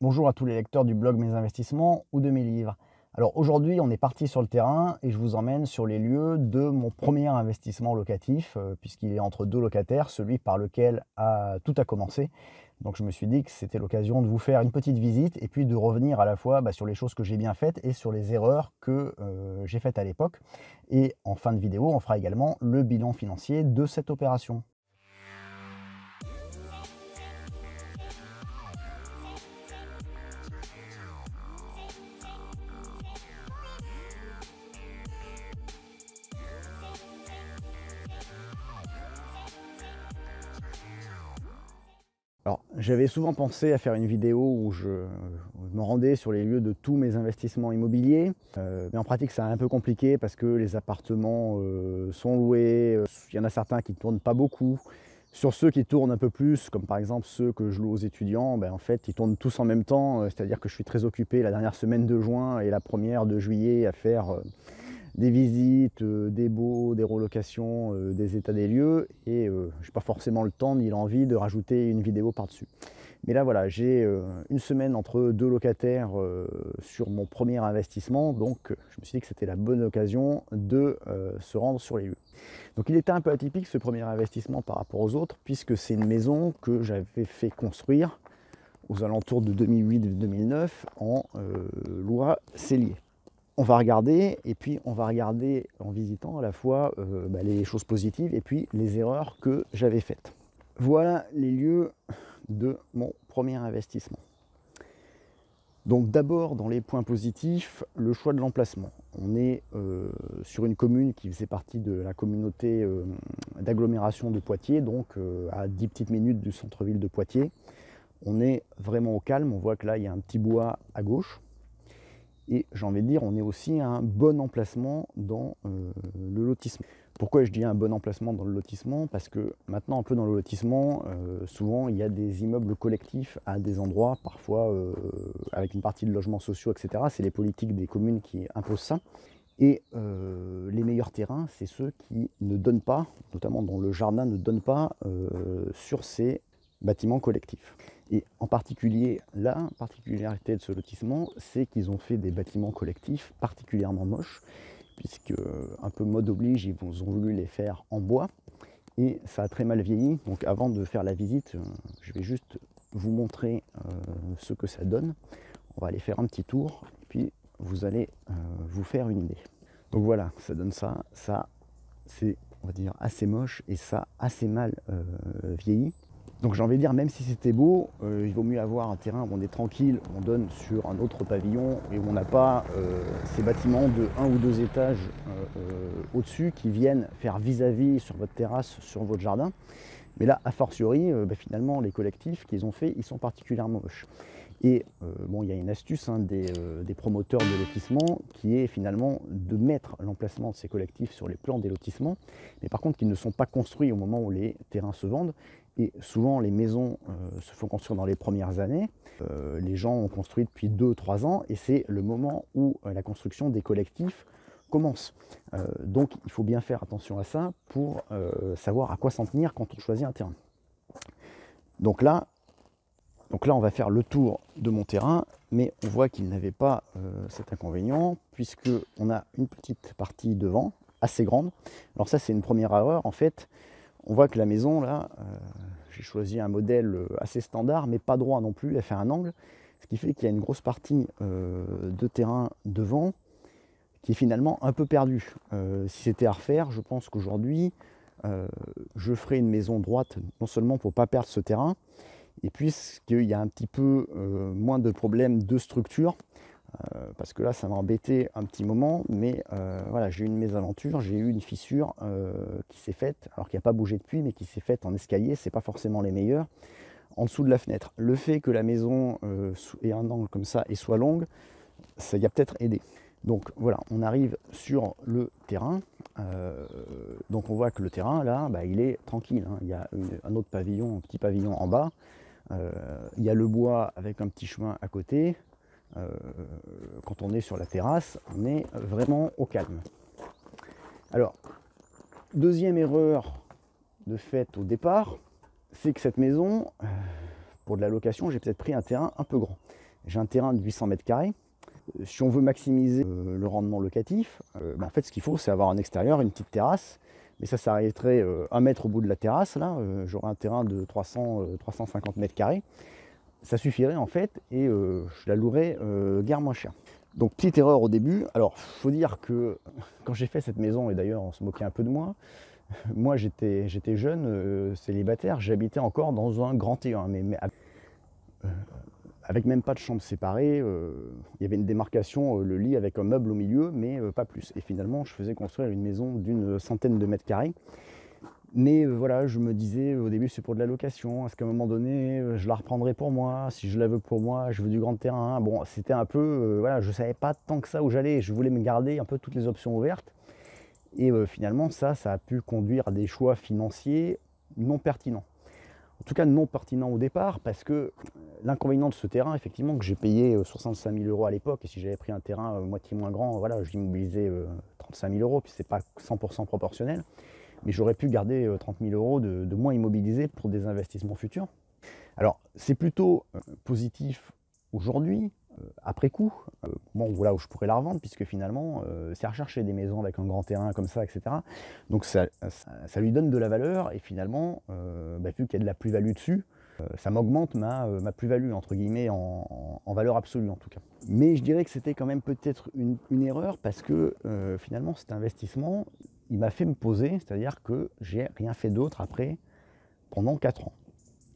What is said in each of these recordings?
Bonjour à tous les lecteurs du blog Mes Investissements ou de mes livres. Alors aujourd'hui, on est parti sur le terrain et je vous emmène sur les lieux de mon premier investissement locatif, puisqu'il est entre deux locataires, celui par lequel tout a commencé. Donc je me suis dit que c'était l'occasion de vous faire une petite visite et puis de revenir à la fois sur les choses que j'ai bien faites et sur les erreurs que j'ai faites à l'époque. Et en fin de vidéo, on fera également le bilan financier de cette opération. Alors, j'avais souvent pensé à faire une vidéo où je me rendais sur les lieux de tous mes investissements immobiliers, mais en pratique, c'est un peu compliqué parce que les appartements sont loués, il y en a certains qui ne tournent pas beaucoup. Sur ceux qui tournent un peu plus, comme par exemple ceux que je loue aux étudiants, en fait, ils tournent tous en même temps, c'est-à-dire que je suis très occupé la dernière semaine de juin et la première de juillet à faire des visites, des baux, des relocations, des états des lieux et je n'ai pas forcément le temps ni l'envie de rajouter une vidéo par-dessus. Mais là voilà, j'ai une semaine entre deux locataires sur mon premier investissement, donc je me suis dit que c'était la bonne occasion de se rendre sur les lieux. Donc il était un peu atypique ce premier investissement par rapport aux autres, puisque c'est une maison que j'avais fait construire aux alentours de 2008-2009 en Loire-Cellier. On va regarder, et puis on va regarder en visitant à la fois les choses positives et puis les erreurs que j'avais faites. Voilà les lieux de mon premier investissement. Donc d'abord dans les points positifs, le choix de l'emplacement. On est sur une commune qui faisait partie de la communauté d'agglomération de Poitiers, donc à 10 petites minutes du centre-ville de Poitiers. On est vraiment au calme, on voit que là il y a un petit bois à gauche. Et j'ai envie de dire, on est aussi à un bon emplacement dans le lotissement. Pourquoi je dis un bon emplacement dans le lotissement? Parce que maintenant, un peu dans le lotissement, souvent il y a des immeubles collectifs à des endroits, parfois avec une partie de logements sociaux, etc. C'est les politiques des communes qui imposent ça. Et les meilleurs terrains, c'est ceux qui ne donnent pas, notamment dont le jardin ne donne pas sur ces bâtiments collectifs. Et en particulier, la particularité de ce lotissement, c'est qu'ils ont fait des bâtiments collectifs particulièrement moches, puisque un peu mode oblige, ils ont voulu les faire en bois, et ça a très mal vieilli. Donc avant de faire la visite, je vais juste vous montrer ce que ça donne. On va aller faire un petit tour, et puis vous allez vous faire une idée. Donc voilà, ça donne ça. Ça, c'est, on va dire, assez moche, et ça, assez mal vieilli. Donc j'ai envie de dire, même si c'était beau, il vaut mieux avoir un terrain où on est tranquille, on donne sur un autre pavillon et où on n'a pas ces bâtiments de 1 ou 2 étages au-dessus qui viennent faire vis-à-vis sur votre terrasse, sur votre jardin. Mais là, a fortiori, finalement, les collectifs qu'ils ont fait, ils sont particulièrement moches. Et bon, il y a une astuce des promoteurs de lotissements qui est finalement de mettre l'emplacement de ces collectifs sur les plans des lotissements, mais par contre qu'ils ne sont pas construits au moment où les terrains se vendent. Et souvent les maisons se font construire dans les premières années, les gens ont construit depuis 2-3 ans et c'est le moment où la construction des collectifs commence. Donc il faut bien faire attention à ça pour savoir à quoi s'en tenir quand on choisit un terrain. Donc là, on va faire le tour de mon terrain, mais on voit qu'il n'avait pas cet inconvénient, puisqu'on a une petite partie devant, assez grande. Alors ça, c'est une première erreur. En fait, on voit que la maison, là, j'ai choisi un modèle assez standard, mais pas droit non plus, elle fait un angle, ce qui fait qu'il y a une grosse partie de terrain devant qui est finalement un peu perdue. Si c'était à refaire, je pense qu'aujourd'hui, je ferai une maison droite, non seulement pour ne pas perdre ce terrain, et puisqu'il y a un petit peu moins de problèmes de structure, parce que là ça m'a embêté un petit moment, mais voilà, j'ai eu une mésaventure, j'ai eu une fissure qui s'est faite, alors qu'il n'y a pas bougé depuis, mais qui s'est faite en escalier, c'est pas forcément les meilleurs, en dessous de la fenêtre. Le fait que la maison ait un angle comme ça et soit longue, ça y a peut-être aidé. Donc voilà, on arrive sur le terrain. Donc on voit que le terrain là, il est tranquille, hein. Il y a un autre pavillon, un petit pavillon en bas. Il y a le bois avec un petit chemin à côté. Quand on est sur la terrasse, on est vraiment au calme. Alors, deuxième erreur de fait au départ, c'est que cette maison, pour de la location, j'ai peut-être pris un terrain un peu grand. J'ai un terrain de 800 mètres carrés. Si on veut maximiser le rendement locatif, en fait, ce qu'il faut, c'est avoir en extérieur une petite terrasse. Mais ça s'arrêterait 1 mètre au bout de la terrasse. Là, j'aurais un terrain de 350 mètres carrés. Ça suffirait en fait et je la louerais guère moins cher. Donc petite erreur au début. Alors faut dire que quand j'ai fait cette maison, et d'ailleurs on se moquait un peu de moi j'étais jeune, célibataire, j'habitais encore dans un grand T1, mais avec même pas de chambre séparée, il y avait une démarcation, le lit avec un meuble au milieu, mais pas plus. Et finalement je faisais construire une maison d'une centaine de mètres carrés. Mais voilà, je me disais au début c'est pour de la location, est-ce qu'à un moment donné je la reprendrai pour moi, si je la veux pour moi, je veux du grand terrain. Bon, c'était un peu, voilà, je savais pas tant que ça où j'allais, je voulais me garder un peu toutes les options ouvertes. Et finalement ça a pu conduire à des choix financiers non pertinents. En tout cas non pertinents au départ, parce que l'inconvénient de ce terrain, effectivement, que j'ai payé 65 000 € à l'époque, et si j'avais pris un terrain moitié moins grand, voilà, je l'immobilisais 35 000 €, puis c'est pas 100% proportionnel. Mais j'aurais pu garder 30 000 € de moins immobilisés pour des investissements futurs. Alors, c'est plutôt positif aujourd'hui, après coup, bon, voilà où je pourrais la revendre, puisque finalement, c'est rechercher des maisons avec un grand terrain comme ça, etc. Donc ça lui donne de la valeur, et finalement, vu qu'il y a de la plus-value dessus, ça m'augmente ma plus-value, entre guillemets, en valeur absolue en tout cas. Mais je dirais que c'était quand même peut-être une erreur, parce que finalement cet investissement, il m'a fait me poser, c'est-à-dire que j'ai rien fait d'autre après pendant 4 ans.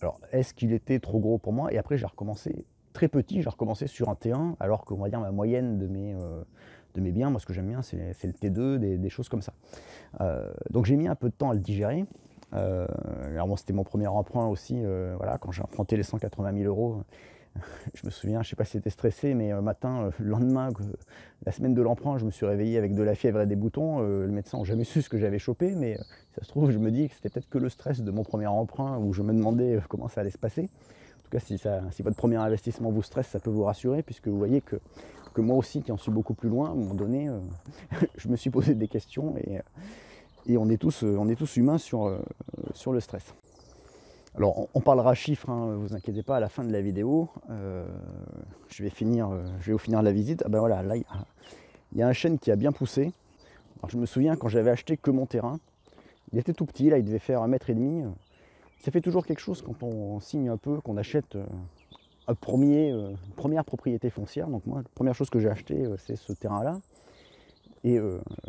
Alors, est-ce qu'il était trop gros pour moi? Et après, j'ai recommencé très petit, j'ai recommencé sur un T1, alors qu'on va dire la moyenne de mes biens, moi ce que j'aime bien, c'est le T2, des choses comme ça. Donc j'ai mis un peu de temps à le digérer. Alors bon, c'était mon premier emprunt aussi, voilà, quand j'ai emprunté les 180 000 €, je me souviens, je ne sais pas si c'était stressé, mais matin, le lendemain, la semaine de l'emprunt, je me suis réveillé avec de la fièvre et des boutons. Le médecin n'a jamais su ce que j'avais chopé, mais ça se trouve, je me dis que c'était peut-être que le stress de mon premier emprunt, où je me demandais comment ça allait se passer. En tout cas, si votre premier investissement vous stresse, ça peut vous rassurer, puisque vous voyez que moi aussi, qui en suis beaucoup plus loin, à un moment donné, je me suis posé des questions, et on est tous humains sur le stress. Alors on parlera chiffres, hein, vous inquiétez pas, à la fin de la vidéo, je vais vous finir la visite. Ah ben voilà, là il y a un chêne qui a bien poussé. Alors je me souviens quand j'avais acheté que mon terrain, il était tout petit, là il devait faire 1,5 m. Ça fait toujours quelque chose quand on signe un peu, qu'on achète une première propriété foncière. Donc moi, la première chose que j'ai acheté, c'est ce terrain-là. Et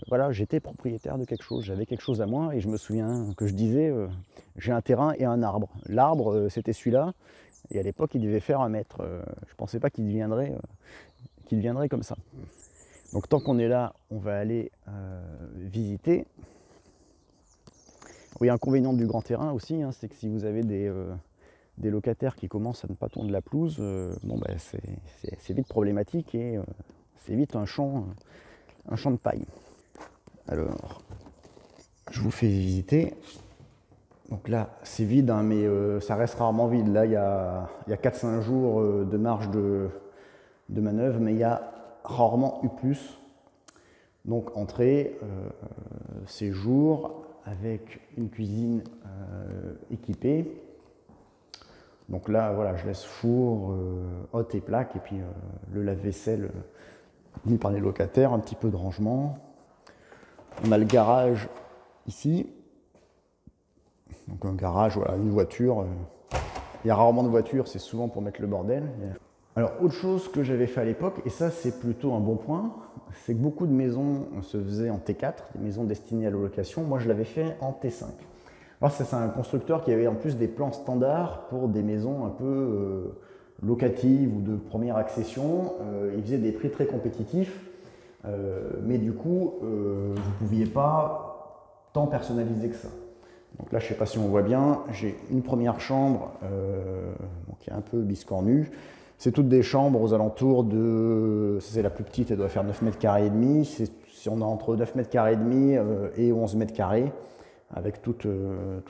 voilà, j'étais propriétaire de quelque chose, j'avais quelque chose à moi, et je me souviens que je disais, j'ai un terrain et un arbre. L'arbre, c'était celui-là, et à l'époque, il devait faire 1 mètre. Je ne pensais pas qu'il deviendrait comme ça. Donc tant qu'on est là, on va aller visiter. Oui, inconvénient du grand terrain aussi, hein, c'est que si vous avez des locataires qui commencent à ne pas tondre la pelouse, c'est vite problématique, et c'est vite un champ de paille. Alors, je vous fais visiter. Donc là, c'est vide, hein, mais ça reste rarement vide. Là, il y a 4-5 jours de marge de manœuvre, mais il y a rarement eu plus. Donc entrée, séjour, avec une cuisine équipée. Donc là, voilà, je laisse four, hotte et plaque, et puis le lave-vaisselle mis par les locataires, un petit peu de rangement. On a le garage ici. Donc un garage, voilà, une voiture. Il y a rarement de voiture, c'est souvent pour mettre le bordel. Alors autre chose que j'avais fait à l'époque, et ça c'est plutôt un bon point, c'est que beaucoup de maisons se faisaient en T4, des maisons destinées à la location. Moi je l'avais fait en T5. Alors c'est un constructeur qui avait en plus des plans standards pour des maisons un peu locatives ou de première accession. Il faisait des prix très compétitifs. Mais du coup, vous ne pouviez pas tant personnaliser que ça. Donc là, je ne sais pas si on voit bien, j'ai une première chambre qui est un peu biscornue. C'est toutes des chambres aux alentours de... C'est la plus petite, elle doit faire 9 mètres carrés et demi. Si on a entre 9 mètres carrés et demi et 11 mètres carrés, avec tout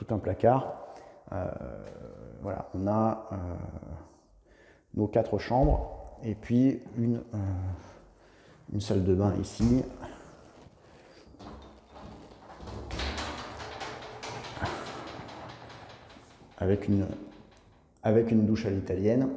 un placard. Voilà, on a nos 4 chambres, et puis une salle de bain ici. Avec une douche à l'italienne.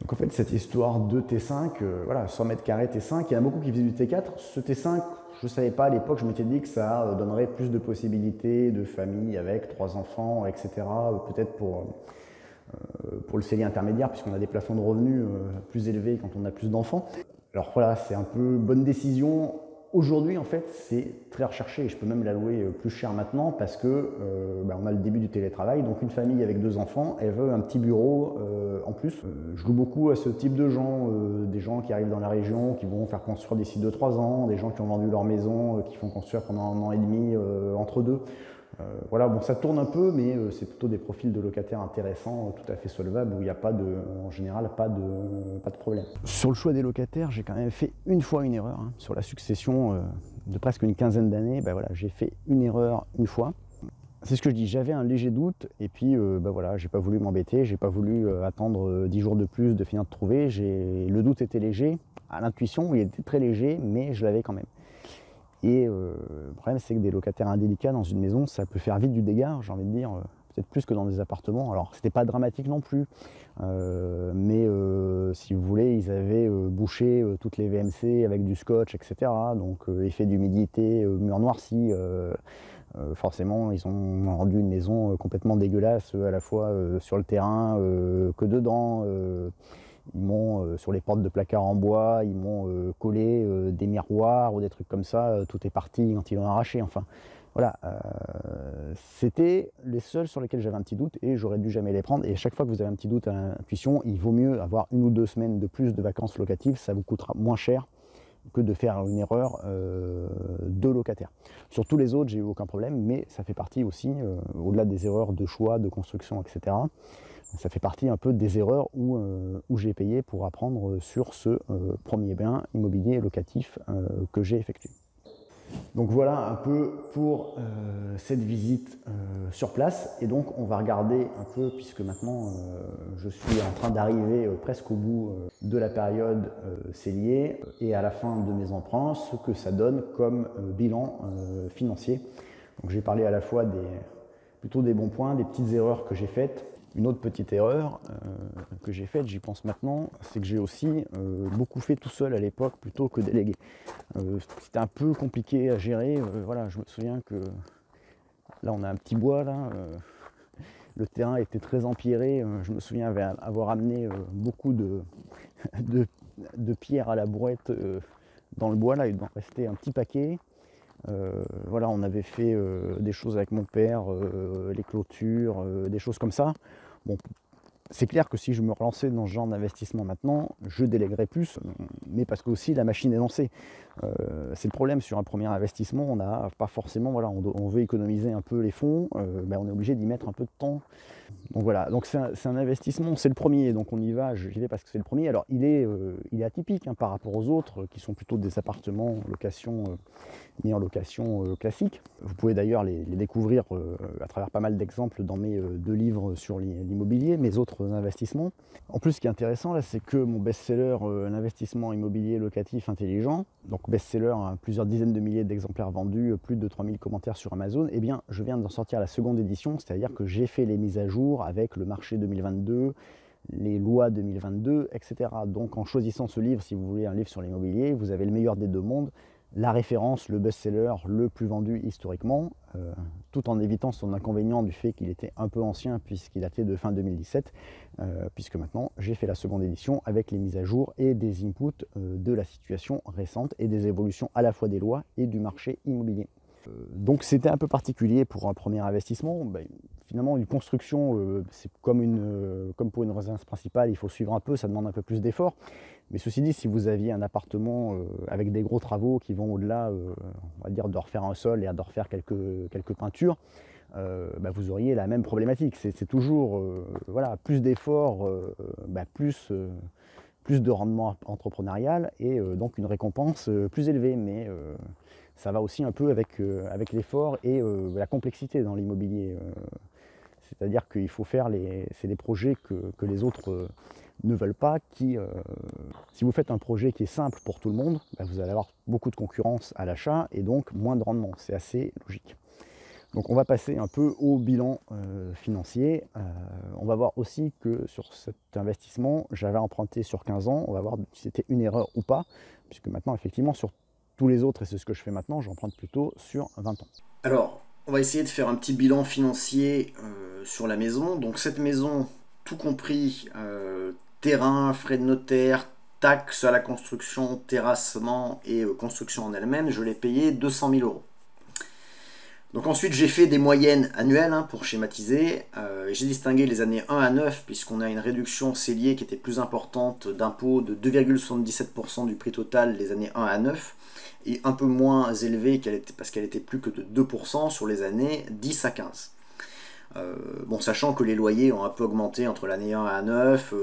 Donc en fait, cette histoire de T5, voilà, 100 mètres carrés T5, il y en a beaucoup qui faisaient du T4. Ce T5, je ne savais pas à l'époque, je m'étais dit que ça donnerait plus de possibilités de famille avec 3 enfants, etc. Peut-être pour le cellier intermédiaire, puisqu'on a des plafonds de revenus plus élevés quand on a plus d'enfants. Alors voilà, c'est un peu bonne décision. Aujourd'hui, en fait, c'est très recherché et je peux même la louer plus cher maintenant parce que on a le début du télétravail. Donc une famille avec 2 enfants, elle veut un petit bureau en plus. Je loue beaucoup à ce type de gens, des gens qui arrivent dans la région, qui vont faire construire d'ici 2-3 ans, des gens qui ont vendu leur maison, qui font construire pendant 1 an et demi entre deux. Voilà, bon, ça tourne un peu, mais c'est plutôt des profils de locataires intéressants, tout à fait solvables, où il n'y a pas en général, pas de problème. Sur le choix des locataires, j'ai quand même fait une fois une erreur. Sur la succession de presque une quinzaine d'années, voilà, j'ai fait une erreur une fois. C'est ce que je dis, j'avais un léger doute, et puis voilà, j'ai pas voulu m'embêter, j'ai pas voulu attendre 10 jours de plus de finir de trouver. Le doute était léger, à l'intuition, il était très léger, mais je l'avais quand même. Et le problème, c'est que des locataires indélicats dans une maison, ça peut faire vite du dégât, j'ai envie de dire, peut-être plus que dans des appartements. Alors, c'était pas dramatique non plus, mais si vous voulez, ils avaient bouché toutes les VMC avec du scotch, etc. Donc, effet d'humidité, mur noirci. Forcément, ils ont rendu une maison complètement dégueulasse, à la fois sur le terrain que dedans. Ils m'ont, sur les portes de placards en bois, ils m'ont collé des miroirs ou des trucs comme ça. Tout est parti quand ils l'ont arraché. Enfin, voilà. C'était les seuls sur lesquels j'avais un petit doute et j'aurais dû jamais les prendre. Et à chaque fois que vous avez un petit doute à l'intuition, il vaut mieux avoir 1 ou 2 semaines de plus de vacances locatives. Ça vous coûtera moins cher que de faire une erreur de locataire. Sur tous les autres, j'ai eu aucun problème, mais ça fait partie aussi, au-delà des erreurs de choix, de construction, etc., ça fait partie un peu des erreurs où j'ai payé pour apprendre sur ce premier bien immobilier locatif que j'ai effectué. Donc voilà un peu pour cette visite sur place. Et donc on va regarder un peu, puisque maintenant je suis en train d'arriver presque au bout de la période cellier et à la fin de mes emprunts, ce que ça donne comme bilan financier. Donc j'ai parlé à la fois plutôt des bons points, des petites erreurs que j'ai faites. Une autre petite erreur que j'ai faite, j'y pense maintenant, c'est que j'ai aussi beaucoup fait tout seul à l'époque plutôt que délégué. C'était un peu compliqué à gérer. Voilà, je me souviens que là on a un petit bois là, le terrain était très empierré. Je me souviens avoir amené beaucoup de pierres à la brouette dans le bois là, il doit en rester un petit paquet. Voilà, on avait fait des choses avec mon père, les clôtures, des choses comme ça. Bon, c'est clair que si je me relançais dans ce genre d'investissement maintenant, je déléguerais plus, mais parce que aussi la machine est lancée. C'est le problème sur un premier investissement, on n'a pas forcément, voilà, on veut économiser un peu les fonds, on est obligé d'y mettre un peu de temps. Donc voilà, donc c'est un investissement, c'est le premier, donc on y va, j'y vais parce que c'est le premier. Alors il est atypique par rapport aux autres qui sont plutôt des appartements en location, mis en location classique. Vous pouvez d'ailleurs les découvrir à travers pas mal d'exemples dans mes 2 livres sur l'immobilier, mes autres investissements. En plus, ce qui est intéressant là, c'est que mon best-seller, l'investissement immobilier locatif intelligent, donc best-seller, plusieurs dizaines de milliers d'exemplaires vendus, plus de 3000 commentaires sur Amazon, eh bien je viens d'en sortir la seconde édition, c'est-à-dire que j'ai fait les mises à jour avec le marché 2022, les lois 2022, etc. Donc en choisissant ce livre, si vous voulez un livre sur l'immobilier, vous avez le meilleur des 2 mondes, la référence, le best-seller, le plus vendu historiquement, tout en évitant son inconvénient du fait qu'il était un peu ancien puisqu'il datait de fin 2017, puisque maintenant j'ai fait la seconde édition avec les mises à jour et des inputs de la situation récente et des évolutions à la fois des lois et du marché immobilier. Donc c'était un peu particulier pour un premier investissement. Finalement, une construction, c'est comme pour une résidence principale, il faut suivre un peu, ça demande un peu plus d'efforts. Mais ceci dit, si vous aviez un appartement avec des gros travaux qui vont au-delà, on va dire, de refaire un sol et de refaire quelques peintures, vous auriez la même problématique. C'est toujours voilà, plus d'efforts, plus de rendement entrepreneurial et donc une récompense plus élevée. Mais ça va aussi un peu avec l'effort et la complexité dans l'immobilier. C'est-à-dire qu'il faut faire c'est des projets que les autres ne veulent pas. Si vous faites un projet qui est simple pour tout le monde, vous allez avoir beaucoup de concurrence à l'achat et donc moins de rendement. C'est assez logique. Donc on va passer un peu au bilan financier. On va voir aussi que sur cet investissement, j'avais emprunté sur 15 ans. On va voir si c'était une erreur ou pas, puisque maintenant, effectivement, sur tous les autres, et c'est ce que je fais maintenant, j'emprunte plutôt sur 20 ans. Alors, on va essayer de faire un petit bilan financier sur la maison. Donc cette maison, tout compris, terrain, frais de notaire, taxes à la construction, terrassement et construction en elle-même, je l'ai payé 200 000 euros. Donc ensuite j'ai fait des moyennes annuelles pour schématiser. J'ai distingué les années 1 à 9 puisqu'on a une réduction cellier qui était plus importante d'impôt de 2,77% du prix total les années 1 à 9 et un peu moins élevée parce qu'elle était plus que de 2% sur les années 10 à 15. Bon, sachant que les loyers ont un peu augmenté entre l'année 1 à 9,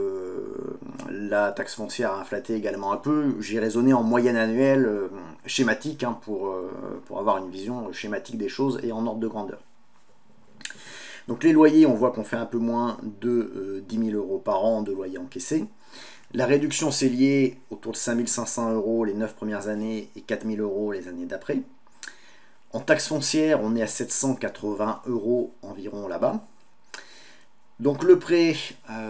la taxe foncière a inflaté également un peu, j'ai raisonné en moyenne annuelle schématique pour avoir une vision schématique des choses et en ordre de grandeur. Donc les loyers, on voit qu'on fait un peu moins de 10 000 euros par an de loyers encaissés. La réduction cellier autour de 5 500 euros les 9 premières années et 4 000 euros les années d'après. En taxe foncière, on est à 780 euros environ là-bas. Donc le prêt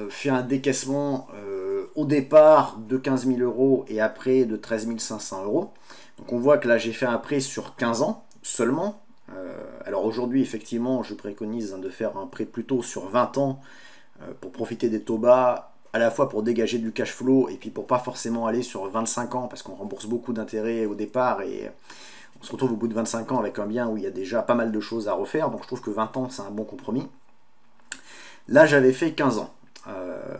fait un décaissement au départ de 15 000 euros et après de 13 500 euros. Donc on voit que là j'ai fait un prêt sur 15 ans seulement. Alors aujourd'hui effectivement je préconise de faire un prêt plutôt sur 20 ans pour profiter des taux bas, à la fois pour dégager du cash flow et puis pour pas forcément aller sur 25 ans parce qu'on rembourse beaucoup d'intérêts au départ et on se retrouve au bout de 25 ans avec un bien où il y a déjà pas mal de choses à refaire, donc je trouve que 20 ans c'est un bon compromis. Là j'avais fait 15 ans.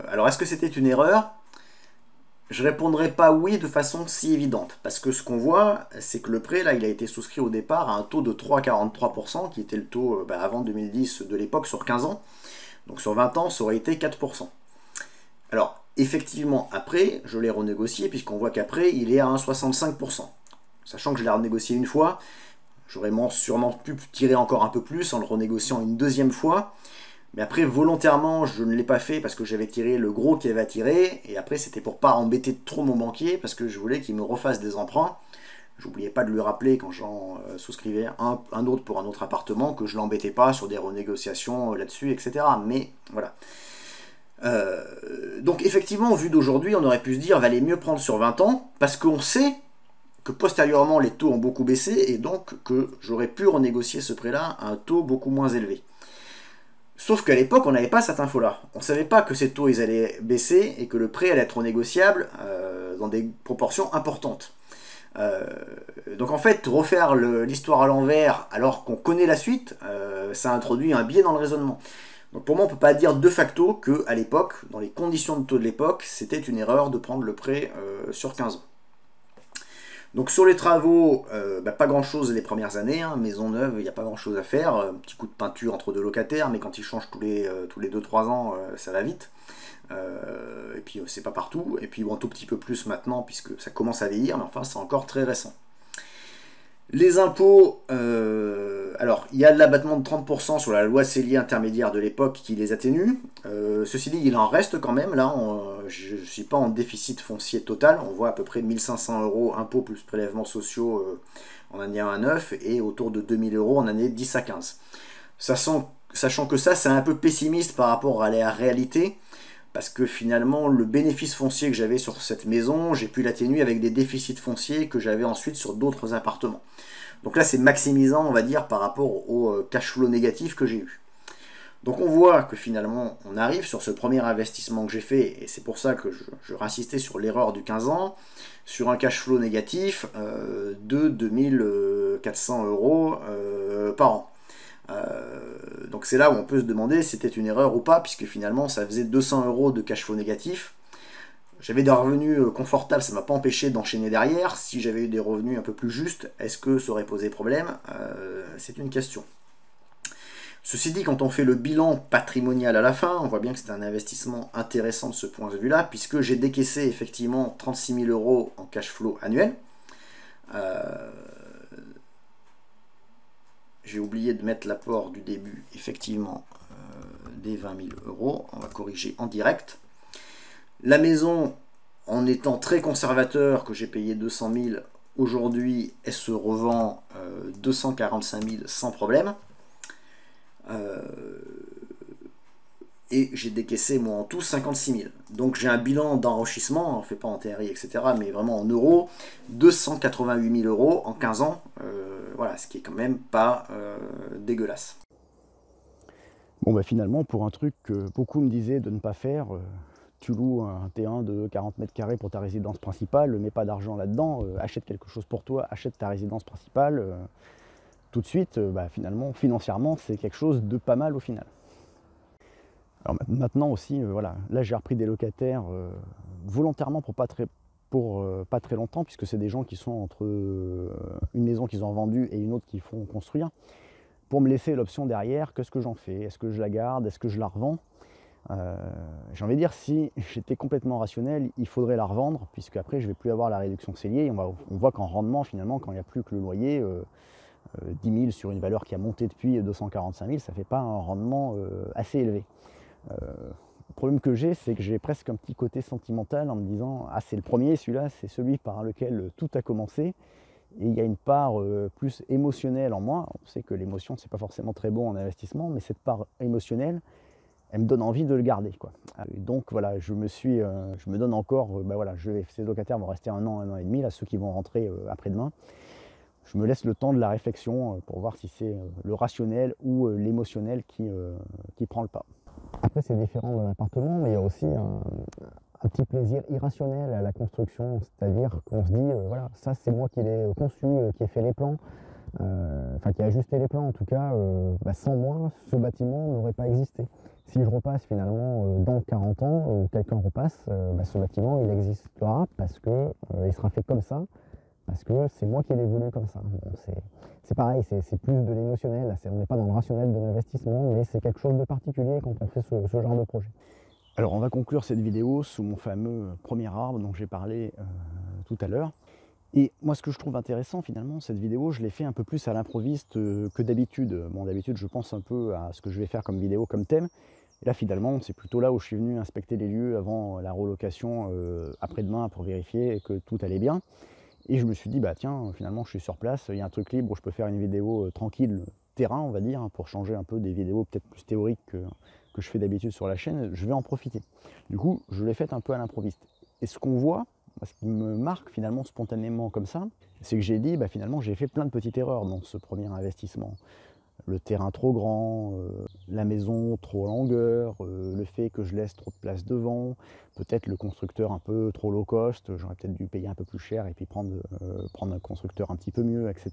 Alors est-ce que c'était une erreur? Je répondrai pas oui de façon si évidente, parce que ce qu'on voit, c'est que le prêt, là, il a été souscrit au départ à un taux de 3,43%, qui était le taux avant 2010 de l'époque sur 15 ans. Donc sur 20 ans, ça aurait été 4%. Alors, effectivement, après, je l'ai renégocié, puisqu'on voit qu'après, il est à 1,65%. Sachant que je l'ai renégocié une fois, j'aurais sûrement pu tirer encore un peu plus en le renégociant une deuxième fois. Mais après, volontairement, je ne l'ai pas fait parce que j'avais tiré le gros qu'il avait à tirer. Et après, c'était pour pas embêter trop mon banquier parce que je voulais qu'il me refasse des emprunts. J'oubliais pas de lui rappeler quand j'en souscrivais un autre pour un autre appartement que je l'embêtais pas sur des renégociations là-dessus, etc. Mais voilà. Donc effectivement, au vu d'aujourd'hui, on aurait pu se dire valait mieux prendre sur 20 ans parce qu'on sait que postérieurement les taux ont beaucoup baissé et donc que j'aurais pu renégocier ce prêt-là à un taux beaucoup moins élevé. Sauf qu'à l'époque, on n'avait pas cette info-là. On ne savait pas que ces taux ils allaient baisser et que le prêt allait être négociable dans des proportions importantes. Donc en fait, refaire l'histoire à l'envers alors qu'on connaît la suite, ça introduit un biais dans le raisonnement. Donc pour moi, on ne peut pas dire de facto qu'à l'époque, dans les conditions de taux de l'époque, c'était une erreur de prendre le prêt sur 15 ans. Donc sur les travaux, pas grand chose les premières années, maison neuve, il n'y a pas grand chose à faire, un petit coup de peinture entre deux locataires, mais quand ils changent tous les 2-3 ans, ça va vite. Et puis c'est pas partout, et puis bon, un tout petit peu plus maintenant, puisque ça commence à vieillir, mais enfin c'est encore très récent. Les impôts, alors il y a de l'abattement de 30% sur la loi cellier intermédiaire de l'époque qui les atténue. Ceci dit, il en reste quand même. Là, je ne suis pas en déficit foncier total. On voit à peu près 1500 euros impôts plus prélèvements sociaux en année 1 à 9 et autour de 2000 euros en année 10 à 15. Sachant que ça, c'est un peu pessimiste par rapport à la réalité. Parce que finalement, le bénéfice foncier que j'avais sur cette maison, j'ai pu l'atténuer avec des déficits fonciers que j'avais ensuite sur d'autres appartements. Donc là, c'est maximisant, on va dire, par rapport au cash flow négatif que j'ai eu. Donc on voit que finalement, on arrive sur ce premier investissement que j'ai fait, et c'est pour ça que je réinsistais sur l'erreur du 15 ans, sur un cash flow négatif de 2400 euros par an. Donc c'est là où on peut se demander si c'était une erreur ou pas, puisque finalement ça faisait 200 euros de cash flow négatif. J'avais des revenus confortables, ça ne m'a pas empêché d'enchaîner derrière. Si j'avais eu des revenus un peu plus justes, est-ce que ça aurait posé problème? C'est une question. Ceci dit, quand on fait le bilan patrimonial à la fin, on voit bien que c'est un investissement intéressant de ce point de vue-là, puisque j'ai décaissé effectivement 36 000 euros en cash flow annuel. J'ai oublié de mettre l'apport du début, effectivement, des 20 000 euros. On va corriger en direct. La maison, en étant très conservateur, que j'ai payé 200 000, aujourd'hui, elle se revend 245 000 sans problème. Et j'ai décaissé moi en tout 56 000. Donc j'ai un bilan d'enrichissement, on ne fait pas en TRI, etc., mais vraiment en euros, 288 000 euros en 15 ans. Voilà, ce qui est quand même pas dégueulasse. Bon bah finalement, pour un truc que beaucoup me disaient de ne pas faire, tu loues un T1 de 40 mètres carrés pour ta résidence principale, mets pas d'argent là-dedans, achète quelque chose pour toi, achète ta résidence principale, tout de suite, bah finalement, financièrement, c'est quelque chose de pas mal au final. Alors maintenant aussi, voilà, là j'ai repris des locataires volontairement pour pas très longtemps, puisque c'est des gens qui sont entre une maison qu'ils ont vendue et une autre qu'ils font construire, pour me laisser l'option derrière, qu'est-ce que j'en fais? Est-ce que je la garde? Est-ce que je la revends? J'ai envie de dire, si j'étais complètement rationnel, il faudrait la revendre, puisque après je ne vais plus avoir la réduction cellier. On voit qu'en rendement, finalement, quand il n'y a plus que le loyer, 10 000 sur une valeur qui a monté depuis 245 000, ça ne fait pas un rendement assez élevé. Le problème que j'ai, c'est que j'ai presque un petit côté sentimental en me disant « Ah, c'est le premier, celui-là, c'est celui par lequel tout a commencé ». Et il y a une part plus émotionnelle en moi. On sait que l'émotion, c'est pas forcément très bon en investissement, mais cette part émotionnelle, elle me donne envie de le garder, quoi. Et donc voilà, je me donne encore, bah voilà, ces locataires vont rester un an et demi, là, ceux qui vont rentrer après-demain. Je me laisse le temps de la réflexion pour voir si c'est le rationnel ou l'émotionnel qui prend le pas. Après, c'est différent d'un appartement, mais il y a aussi un petit plaisir irrationnel à la construction, c'est-à-dire qu'on se dit, voilà, ça c'est moi qui l'ai conçu, qui ai fait les plans, enfin qui a ajusté les plans en tout cas, bah, sans moi, ce bâtiment n'aurait pas existé. Si je repasse finalement dans 40 ans, ou quelqu'un repasse, bah, ce bâtiment il existera parce que il sera fait comme ça, parce que c'est moi qui l'ai voulu comme ça. Bon, c'est pareil, c'est plus de l'émotionnel, on n'est pas dans le rationnel de l'investissement, mais c'est quelque chose de particulier quand on fait ce genre de projet. Alors on va conclure cette vidéo sous mon fameux premier arbre dont j'ai parlé tout à l'heure. Et moi ce que je trouve intéressant finalement, cette vidéo, je l'ai fait un peu plus à l'improviste que d'habitude. Bon, d'habitude je pense un peu à ce que je vais faire comme vidéo, comme thème. Et là finalement c'est plutôt là où je suis venu inspecter les lieux avant la relocation après-demain pour vérifier que tout allait bien. Et je me suis dit, bah tiens, finalement je suis sur place, il y a un truc libre où je peux faire une vidéo tranquille, terrain on va dire, pour changer un peu des vidéos peut-être plus théoriques que je fais d'habitude sur la chaîne, je vais en profiter. Du coup, je l'ai fait un peu à l'improviste. Et ce qu'on voit, ce qui me marque finalement spontanément comme ça, c'est que j'ai dit, bah finalement j'ai fait plein de petites erreurs dans ce premier investissement. Le terrain trop grand, la maison trop en longueur, le fait que je laisse trop de place devant, peut-être le constructeur un peu trop low cost, j'aurais peut-être dû payer un peu plus cher et puis prendre un constructeur un petit peu mieux, etc.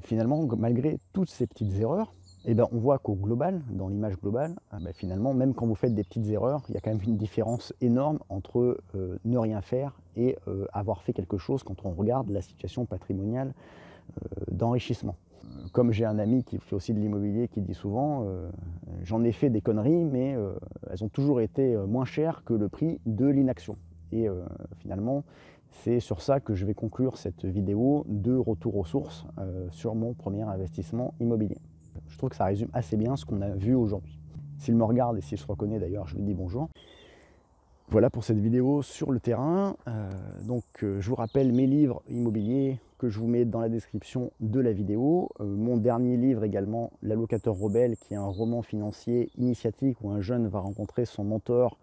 Finalement, malgré toutes ces petites erreurs, eh ben, on voit qu'au global, dans l'image globale, ben, finalement, même quand vous faites des petites erreurs, il y a quand même une différence énorme entre ne rien faire et avoir fait quelque chose quand on regarde la situation patrimoniale d'enrichissement. Comme j'ai un ami qui fait aussi de l'immobilier qui dit souvent j'en ai fait des conneries, mais elles ont toujours été moins chères que le prix de l'inaction. Et finalement, c'est sur ça que je vais conclure cette vidéo de retour aux sources sur mon premier investissement immobilier. Je trouve que ça résume assez bien ce qu'on a vu aujourd'hui. S'il me regarde et s'il se reconnaît d'ailleurs, je lui dis bonjour. Voilà pour cette vidéo sur le terrain. Je vous rappelle mes livres immobiliers que je vous mets dans la description de la vidéo. Mon dernier livre également, L'allocateur rebelle, qui est un roman financier initiatique où un jeune va rencontrer son mentor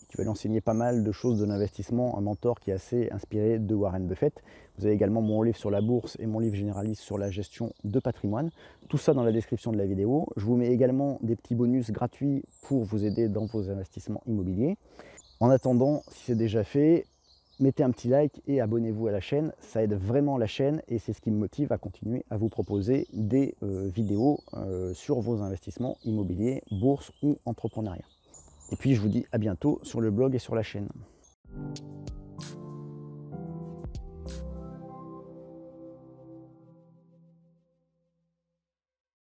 qui va lui enseigner pas mal de choses de l'investissement, un mentor qui est assez inspiré de Warren Buffett. Vous avez également mon livre sur la bourse et mon livre généraliste sur la gestion de patrimoine. Tout ça dans la description de la vidéo. Je vous mets également des petits bonus gratuits pour vous aider dans vos investissements immobiliers. En attendant, si c'est déjà fait, mettez un petit like et abonnez-vous à la chaîne. Ça aide vraiment la chaîne et c'est ce qui me motive à continuer à vous proposer des vidéos sur vos investissements immobiliers, bourse ou entrepreneuriat. Et puis je vous dis à bientôt sur le blog et sur la chaîne.